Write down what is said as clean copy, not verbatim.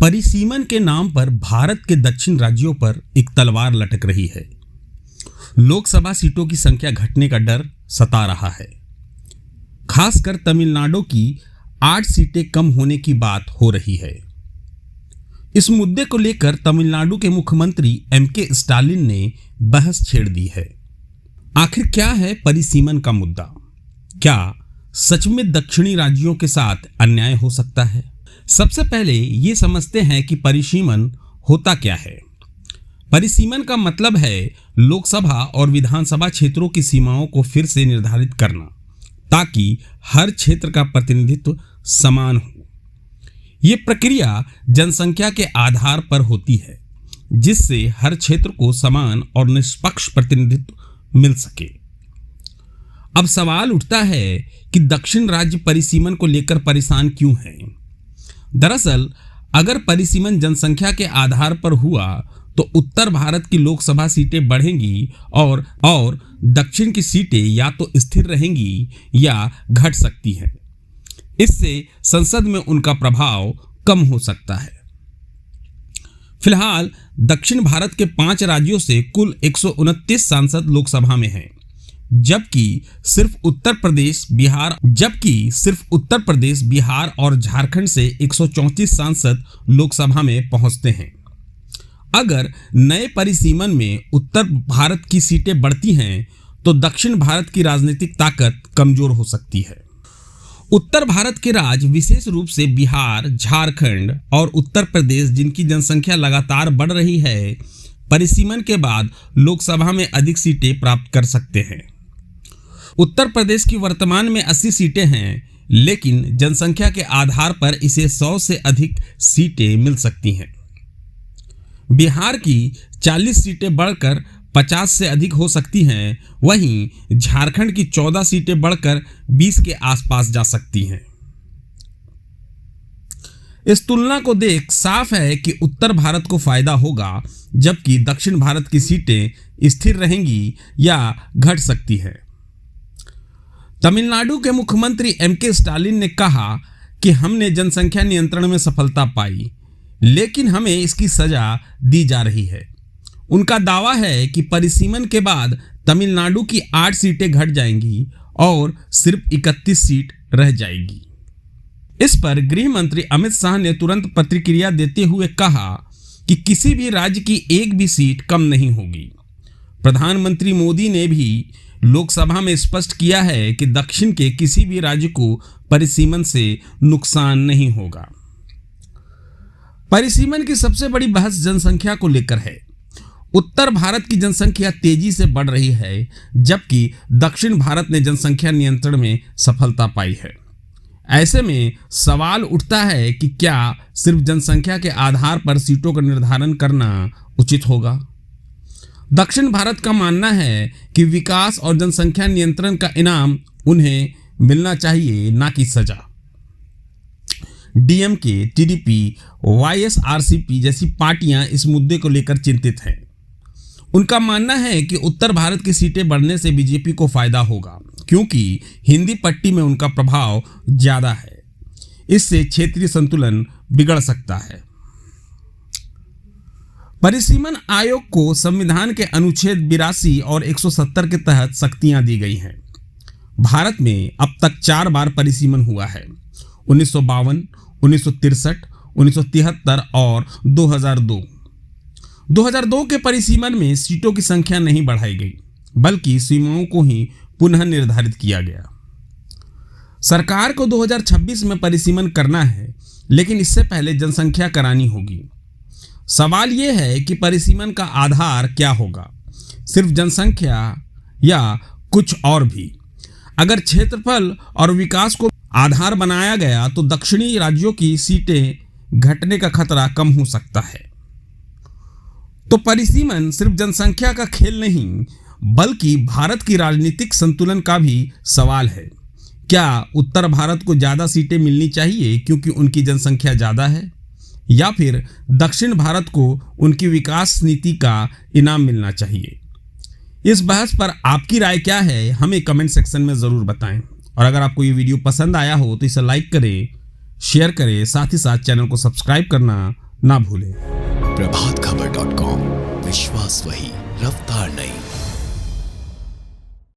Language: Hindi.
परिसीमन के नाम पर भारत के दक्षिण राज्यों पर एक तलवार लटक रही है। लोकसभा सीटों की संख्या घटने का डर सता रहा है। खासकर तमिलनाडु की 8 सीटें कम होने की बात हो रही है। इस मुद्दे को लेकर तमिलनाडु के मुख्यमंत्री एमके स्टालिन ने बहस छेड़ दी है। आखिर क्या है परिसीमन का मुद्दा? क्या सच में दक्षिणी राज्यों के साथ अन्याय हो सकता है? सबसे पहले ये समझते हैं कि परिसीमन होता क्या है। परिसीमन का मतलब है लोकसभा और विधानसभा क्षेत्रों की सीमाओं को फिर से निर्धारित करना, ताकि हर क्षेत्र का प्रतिनिधित्व समान हो। ये प्रक्रिया जनसंख्या के आधार पर होती है, जिससे हर क्षेत्र को समान और निष्पक्ष प्रतिनिधित्व मिल सके। अब सवाल उठता है कि दक्षिण राज्य परिसीमन को लेकर परेशान क्यों हैं? दरअसल अगर परिसीमन जनसंख्या के आधार पर हुआ तो उत्तर भारत की लोकसभा सीटें बढ़ेंगी और दक्षिण की सीटें या तो स्थिर रहेंगी या घट सकती हैं। इससे संसद में उनका प्रभाव कम हो सकता है। फिलहाल दक्षिण भारत के 5 राज्यों से कुल 129 सांसद लोकसभा में हैं, जबकि सिर्फ उत्तर प्रदेश, बिहार और झारखंड से 134 सांसद लोकसभा में पहुंचते हैं। अगर नए परिसीमन में उत्तर भारत की सीटें बढ़ती हैं तो दक्षिण भारत की राजनीतिक ताकत कमजोर हो सकती है। उत्तर भारत के राज्य विशेष रूप से बिहार, झारखंड और उत्तर प्रदेश, जिनकी जनसंख्या लगातार बढ़ रही है, परिसीमन के बाद लोकसभा में अधिक सीटें प्राप्त कर सकते हैं। उत्तर प्रदेश की वर्तमान में 80 सीटें हैं, लेकिन जनसंख्या के आधार पर इसे 100 से अधिक सीटें मिल सकती हैं। बिहार की 40 सीटें बढ़कर 50 से अधिक हो सकती हैं। वहीं झारखंड की 14 सीटें बढ़कर 20 के आसपास जा सकती हैं। इस तुलना को देख साफ है कि उत्तर भारत को फायदा होगा, जबकि दक्षिण भारत की सीटें स्थिर रहेंगी या घट सकती हैं। तमिलनाडु के मुख्यमंत्री एमके स्टालिन ने कहा कि हमने जनसंख्या नियंत्रण में सफलता पाई, लेकिन हमें इसकी सजा दी जा रही है। उनका दावा है कि परिसीमन के बाद तमिलनाडु की 8 सीटें घट जाएंगी और सिर्फ 31 सीट रह जाएगी। इस पर गृह मंत्री अमित शाह ने तुरंत प्रतिक्रिया देते हुए कहा कि किसी भी राज्य की एक भी सीट कम नहीं होगी। प्रधानमंत्री मोदी ने भी लोकसभा में स्पष्ट किया है कि दक्षिण के किसी भी राज्य को परिसीमन से नुकसान नहीं होगा। परिसीमन की सबसे बड़ी बहस जनसंख्या को लेकर है। उत्तर भारत की जनसंख्या तेजी से बढ़ रही है, जबकि दक्षिण भारत ने जनसंख्या नियंत्रण में सफलता पाई है। ऐसे में सवाल उठता है कि क्या सिर्फ जनसंख्या के आधार पर सीटों का निर्धारण करना उचित होगा? दक्षिण भारत का मानना है कि विकास और जनसंख्या नियंत्रण का इनाम उन्हें मिलना चाहिए, ना कि सजा। डीएमके, टीडीपी, वाईएसआरसीपी जैसी पार्टियां इस मुद्दे को लेकर चिंतित हैं। उनका मानना है कि उत्तर भारत की सीटें बढ़ने से बीजेपी को फायदा होगा, क्योंकि हिंदी पट्टी में उनका प्रभाव ज्यादा है। इससे क्षेत्रीय संतुलन बिगड़ सकता है। परिसीमन आयोग को संविधान के अनुच्छेद 82 और 170 के तहत शक्तियां दी गई हैं। भारत में अब तक 4 बार परिसीमन हुआ है: 1952, 1963, 1973 और 2002। 2002 के परिसीमन में सीटों की संख्या नहीं बढ़ाई गई, बल्कि सीमाओं को ही पुनः निर्धारित किया गया। सरकार को 2026 में परिसीमन करना है, लेकिन इससे पहले जनसंख्या करानी होगी। सवाल यह है कि परिसीमन का आधार क्या होगा, सिर्फ जनसंख्या या कुछ और भी? अगर क्षेत्रफल और विकास को आधार बनाया गया तो दक्षिणी राज्यों की सीटें घटने का खतरा कम हो सकता है। तो परिसीमन सिर्फ जनसंख्या का खेल नहीं, बल्कि भारत की राजनीतिक संतुलन का भी सवाल है। क्या उत्तर भारत को ज़्यादा सीटें मिलनी चाहिए क्योंकि उनकी जनसंख्या ज़्यादा है, या फिर दक्षिण भारत को उनकी विकास नीति का इनाम मिलना चाहिए? इस बहस पर आपकी राय क्या है, हमें कमेंट सेक्शन में ज़रूर बताएं। और अगर आपको ये वीडियो पसंद आया हो तो इसे लाइक करें, शेयर करें, साथ ही साथ चैनल को सब्सक्राइब करना ना भूलें। प्रभात खबर .com, विश्वास वही, रफ्तार नहीं।